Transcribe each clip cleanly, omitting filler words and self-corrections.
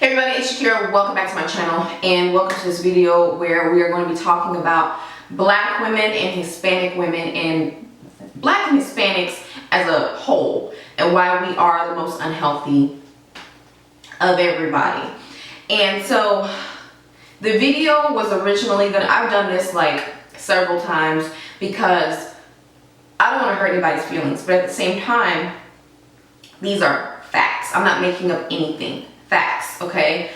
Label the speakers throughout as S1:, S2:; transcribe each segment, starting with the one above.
S1: Hey everybody, it's Shakira. Welcome back to my channel and welcome to this video where we are going to be talking about Black women and Hispanic women and Black and Hispanics as a whole and why we are the most unhealthy of everybody. And so the video was originally I've done this like several times because I don't want to hurt anybody's feelings, but at the same time, these are facts. I'm not making up anything. Facts, okay?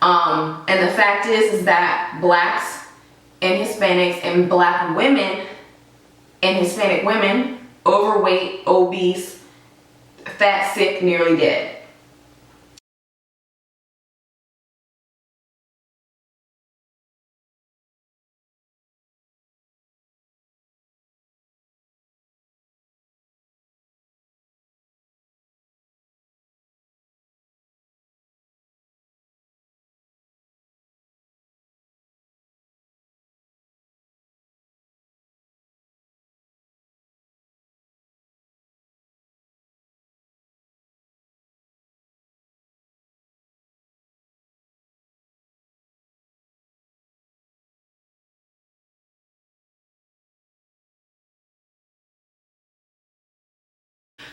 S1: And the fact is that Blacks and Hispanics and Black women and Hispanic women, overweight, obese, fat, sick, nearly dead.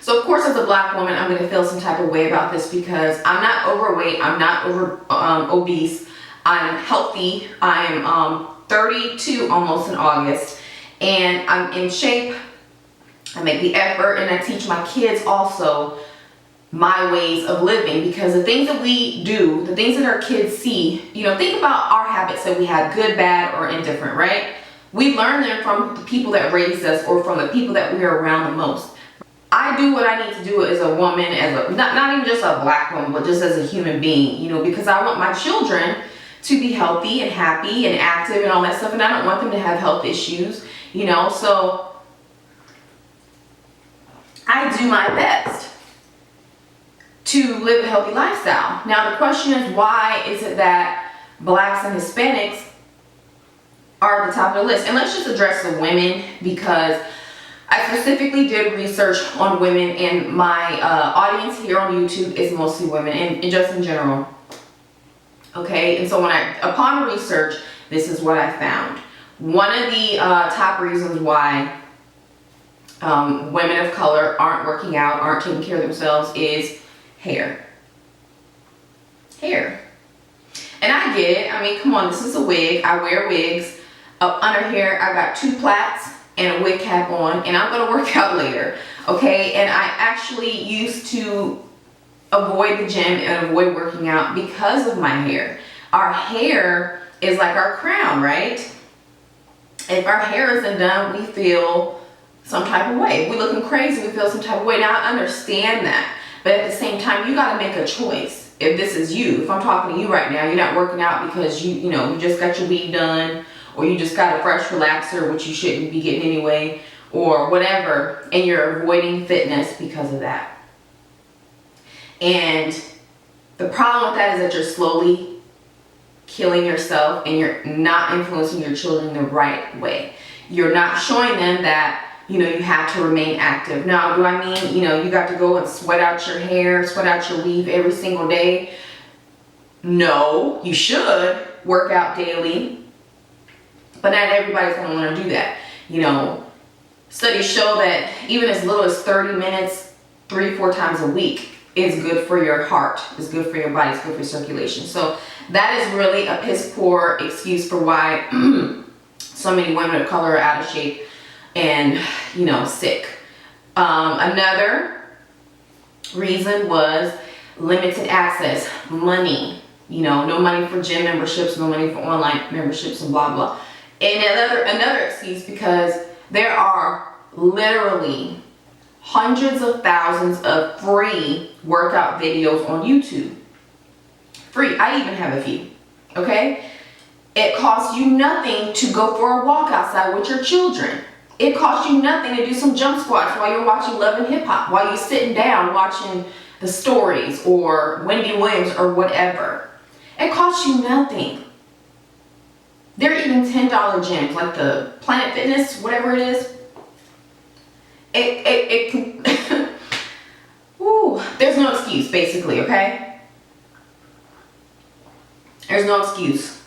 S1: So of course, as a Black woman, I'm going to feel some type of way about this because I'm not overweight, I'm not obese, I'm healthy, I'm 32 almost in August, and I'm in shape. I make the effort and I teach my kids also my ways of living, because the things that we do, the things that our kids see, you know, think about our habits that we have, good, bad, or indifferent, right? We learn them from the people that raised us or from the people that we are around the most. I do what I need to do as a woman, as a not even just a Black woman, but just as a human being, you know, because I want my children to be healthy and happy and active and all that stuff, and I don't want them to have health issues, you know, so I do my best to live a healthy lifestyle. Now the question is, why is it that Blacks and Hispanics are at the top of the list? And let's just address the women, because I specifically did research on women, and my audience here on YouTube is mostly women, and just in general. Okay, and so upon research, this is what I found. One of the top reasons why women of color aren't working out, aren't taking care of themselves, is hair. Hair. And I get it. I mean, come on, this is a wig. I wear wigs. Up under here, I got 2 plaits and a wig cap on, and I'm gonna work out later, okay? And I actually used to avoid the gym and avoid working out because of my hair. Our hair is like our crown, right? If our hair isn't done, we feel some type of way. If we're looking crazy, we feel some type of way. Now I understand that, but at the same time, you gotta make a choice. If this is you, if I'm talking to you right now, you're not working out because you just got your weed done, or you just got a fresh relaxer, which you shouldn't be getting anyway, or whatever, and you're avoiding fitness because of that. And the problem with that is that you're slowly killing yourself, and you're not influencing your children the right way. You're not showing them that, you have to remain active. Now, do I mean, you got to go and sweat out your hair, sweat out your weave every single day? No, you should work out daily. But not everybody's going to want to do that. Studies show that even as little as 30 minutes, 3-4 times a week is good for your heart, is good for your body, it's good for circulation. So that is really a piss poor excuse for why so many women of color are out of shape and, sick. Another reason was limited access, money. No money for gym memberships, no money for online memberships, and blah, blah. And another excuse, because there are literally hundreds of thousands of free workout videos on YouTube. Free. I even have a few. Okay? It costs you nothing to go for a walk outside with your children. It costs you nothing to do some jump squats while you're watching Love and Hip Hop, while you're sitting down watching the stories or Wendy Williams or whatever. It costs you nothing. There are even $10 gyms, like the Planet Fitness, whatever it is. It can, there's no excuse, basically, okay? There's no excuse.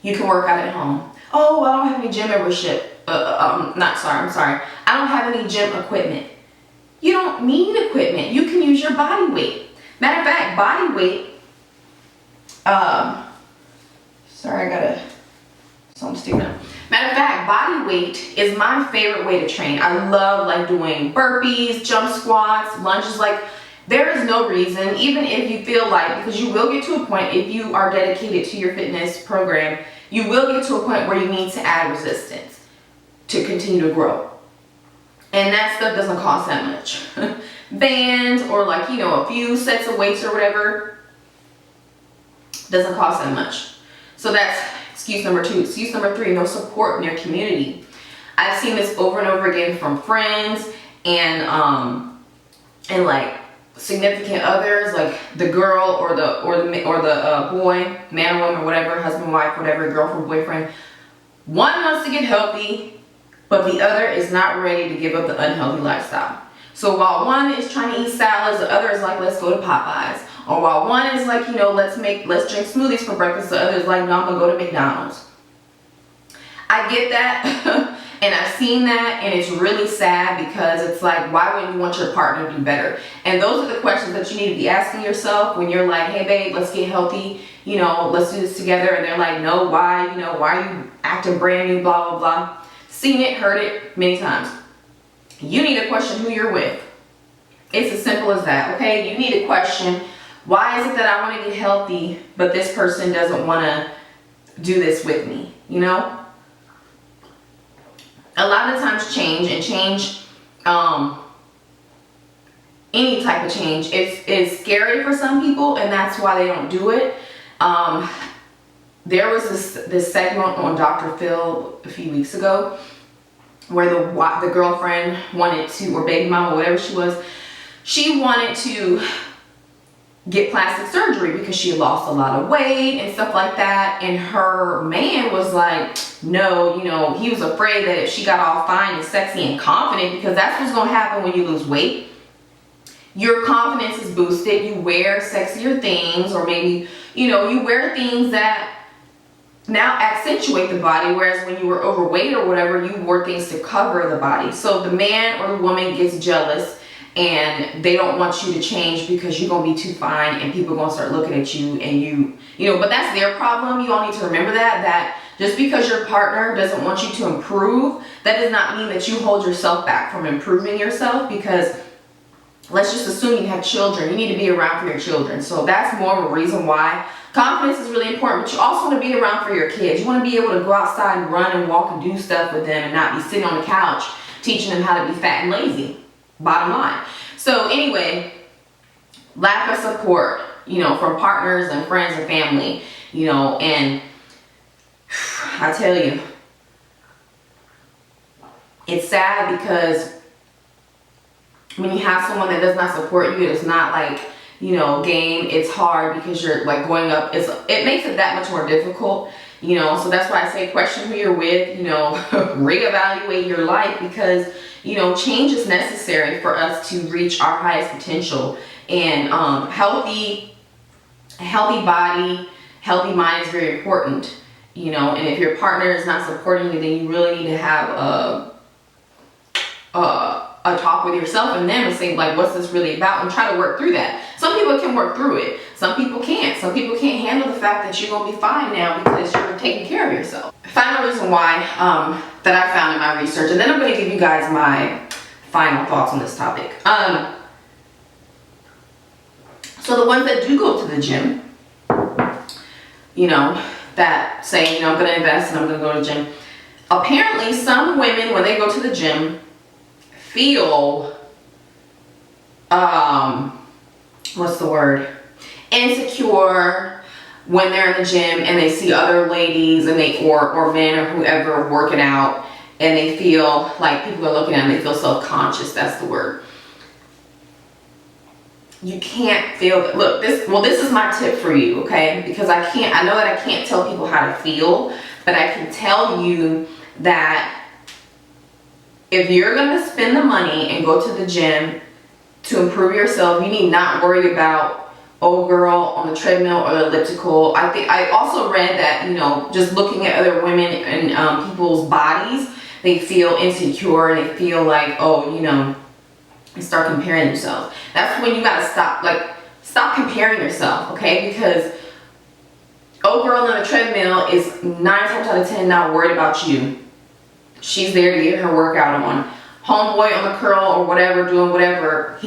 S1: You can work out at home. Oh, I don't have any gym membership. I'm sorry. I don't have any gym equipment. You don't need equipment. You can use your body weight. Matter of fact, body weight, I'm stupid. Matter of fact, body weight is my favorite way to train. I love like doing burpees, jump squats, lunges. Like, there is no reason, even if you feel like, because you will get to a point, if you are dedicated to your fitness program, you will get to a point where you need to add resistance to continue to grow. And that stuff doesn't cost that much. Bands or like, a few sets of weights or whatever doesn't cost that much. So that's excuse number 2. Excuse number 3, no support in your community. I've seen this over and over again from friends and like significant others, like the girl or the boy, man or woman, whatever, husband, wife, whatever, girlfriend, boyfriend. One wants to get healthy, but the other is not ready to give up the unhealthy lifestyle. So while one is trying to eat salads, the other is like, let's go to Popeyes. Or while one is like, let's drink smoothies for breakfast, the other is like, no, I'm gonna go to McDonald's. I get that. And I've seen that, and it's really sad because it's like, why wouldn't you want your partner to do better? And those are the questions that you need to be asking yourself when you're like, hey babe, let's get healthy, let's do this together. And they're like, no, why? Why are you acting brand new, blah, blah, blah. Seen it, heard it many times. You need to question who you're with. It's as simple as that, okay? You need to question, why is it that I want to get healthy, but this person doesn't want to do this with me, A lot of times change, any type of change, is scary for some people, and that's why they don't do it. There was this segment on Dr. Phil a few weeks ago where the girlfriend wanted to, or baby mama, whatever she wanted to get plastic surgery because she had lost a lot of weight and stuff like that. And her man was like, no, he was afraid that if she got all fine and sexy and confident, because that's what's going to happen when you lose weight. Your confidence is boosted. You wear sexier things, or maybe, you wear things that now accentuate the body, whereas when you were overweight or whatever, you wore things to cover the body. So the man or the woman gets jealous, and they don't want you to change because you're going to be too fine, and people are going to start looking at you, and but that's their problem. You all need to remember that just because your partner doesn't want you to improve, that does not mean that you hold yourself back from improving yourself, because let's just assume you have children. You need to be around for your children. So that's more of a reason why confidence is really important, but you also want to be around for your kids. You want to be able to go outside and run and walk and do stuff with them, and not be sitting on the couch teaching them how to be fat and lazy. Bottom line. So anyway, lack of support, from partners and friends and family, and I tell you, it's sad because when you have someone that does not support you, it's not like, game, it's hard because you're like going up, it makes it that much more difficult, so that's why I say question who you're with, reevaluate your life, because change is necessary for us to reach our highest potential. And healthy body, healthy mind is very important, and if your partner is not supporting you, then you really need to have a talk with yourself and them and say, like, what's this really about, and try to work through that. Some people can work through it. Some people can't. Some people can't handle the fact that you're going to be fine now because you're taking care of yourself. Final reason why that I found in my research, and then I'm going to give you guys my final thoughts on this topic. So the ones that do go to the gym, that say, I'm going to invest and I'm going to go to the gym. Apparently, some women, when they go to the gym, feel, insecure when they're in the gym and they see other ladies and or men or whoever working out, and they feel like people are looking at them, they feel self-conscious, that's the word. You can't feel that. Look, this is my tip for you, okay? Because I know that I can't tell people how to feel, but I can tell you that if you're going to spend the money and go to the gym to improve yourself, you need not worry about, oh girl, on on the treadmill or the elliptical. I also read that, you know, just looking at other women and people's bodies, they feel insecure and they feel like, oh, you know, and start comparing themselves. That's when you gotta stop comparing yourself, okay? Because old girl on the treadmill is 9 times out of 10 not worried about you. She's there to get her workout on. Homeboy on the curl or whatever, doing whatever,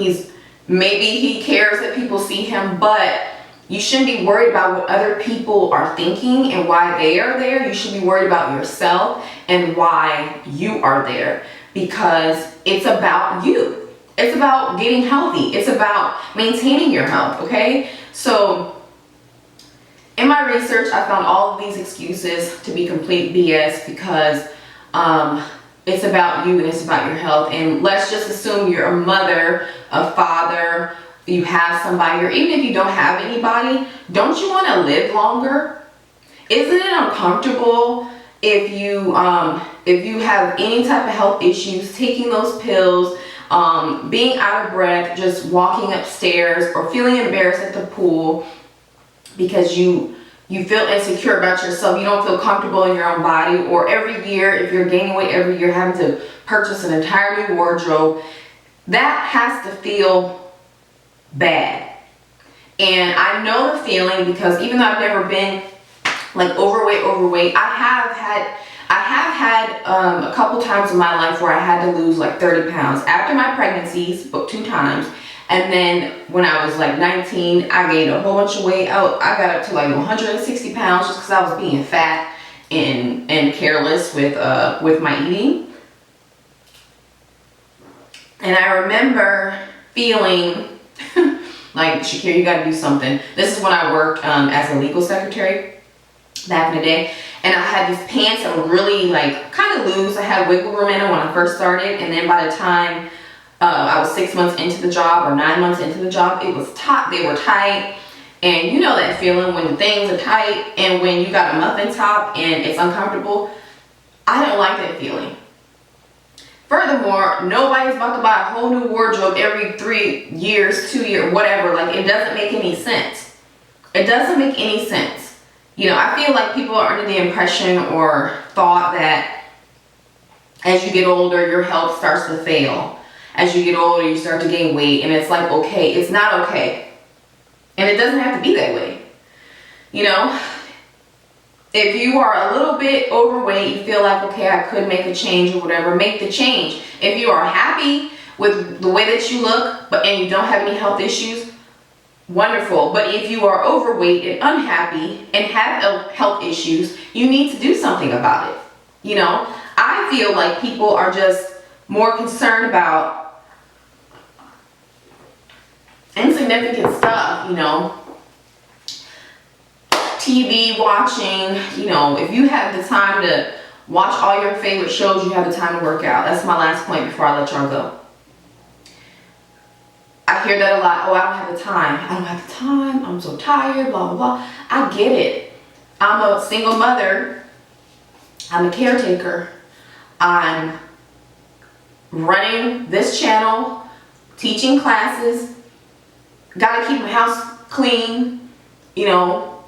S1: maybe he cares that people see him, but you shouldn't be worried about what other people are thinking and why they are there. You should be worried about yourself and why you are there, because it's about you. It's about getting healthy. It's about maintaining your health, okay? So in my research, I found all of these excuses to be complete BS, because it's about you and it's about your health. And let's just assume you're a mother, a father, you have somebody, or even if you don't have anybody, don't you want to live longer? Isn't it uncomfortable if you have any type of health issues, taking those pills, being out of breath, just walking upstairs, or feeling embarrassed at the pool because you feel insecure about yourself, you don't feel comfortable in your own body, or every year, if you're gaining weight every year, having to purchase an entire new wardrobe? That has to feel bad. And I know the feeling, because even though I've never been like overweight, I have had a couple times in my life where I had to lose like 30 pounds after my pregnancies, but 2 times. And then when I was like 19, I gained a whole bunch of weight. I got up to like 160 pounds just because I was being fat and careless with my eating. And I remember feeling like, Shakira, you gotta do something. This is when I worked as a legal secretary back in the day. And I had these pants that were really like kind of loose. I had wiggle room in them when I first started. And then by the time I was 6 months into the job or 9 months into the job, it was tight. They were tight. And you know that feeling when things are tight and when you got a muffin top and it's uncomfortable. I don't like that feeling. Furthermore, nobody's about to buy a whole new wardrobe every 3 years, 2 years, whatever. Like, it doesn't make any sense. It doesn't make any sense. You know, I feel like people are under the impression or thought that as you get older, your health starts to fail. As you get older, you start to gain weight, and it's like, okay, it's not okay. And it doesn't have to be that way. You know, if you are a little bit overweight, you feel like, okay, I could make a change or whatever, make the change. If you are happy with the way that you look, and you don't have any health issues, wonderful. But if you are overweight and unhappy and have health issues, you need to do something about it. You know, I feel like people are just more concerned about insignificant stuff, you know, TV watching. You know, if you have the time to watch all your favorite shows, you have the time to work out. That's my last point before I let y'all go. I hear that a lot. Oh, I don't have the time. I don't have the time. I'm so tired, blah, blah, blah. I get it. I'm a single mother. I'm a caretaker. I'm running this channel, teaching classes, gotta keep my house clean, you know,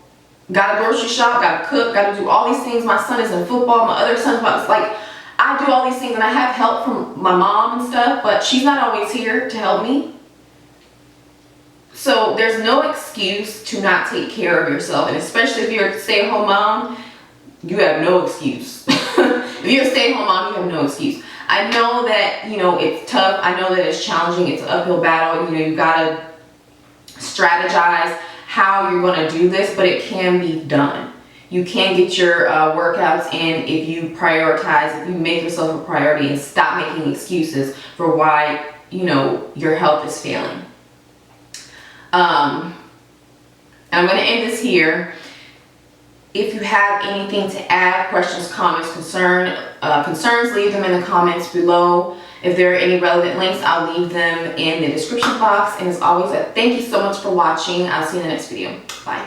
S1: gotta grocery shop, gotta cook, gotta do all these things. My son is in football, my other son's like, I do all these things, and I have help from my mom and stuff, but she's not always here to help me. So there's no excuse to not take care of yourself, and especially if you're a stay-at-home mom, you have no excuse. If you're a stay-at-home mom, you have no excuse. I know that, you know, it's tough. I know that it's challenging. It's an uphill battle. You know, you gotta strategize how you're going to do this, but it can be done. You can get your workouts in if you prioritize, if you make yourself a priority and stop making excuses for why, you know, your health is failing. And I'm going to end this here. If you have anything to add, questions, comments, concerns, leave them in the comments below. If there are any relevant links, I'll leave them in the description box. And as always, thank you so much for watching. I'll see you in the next video. Bye.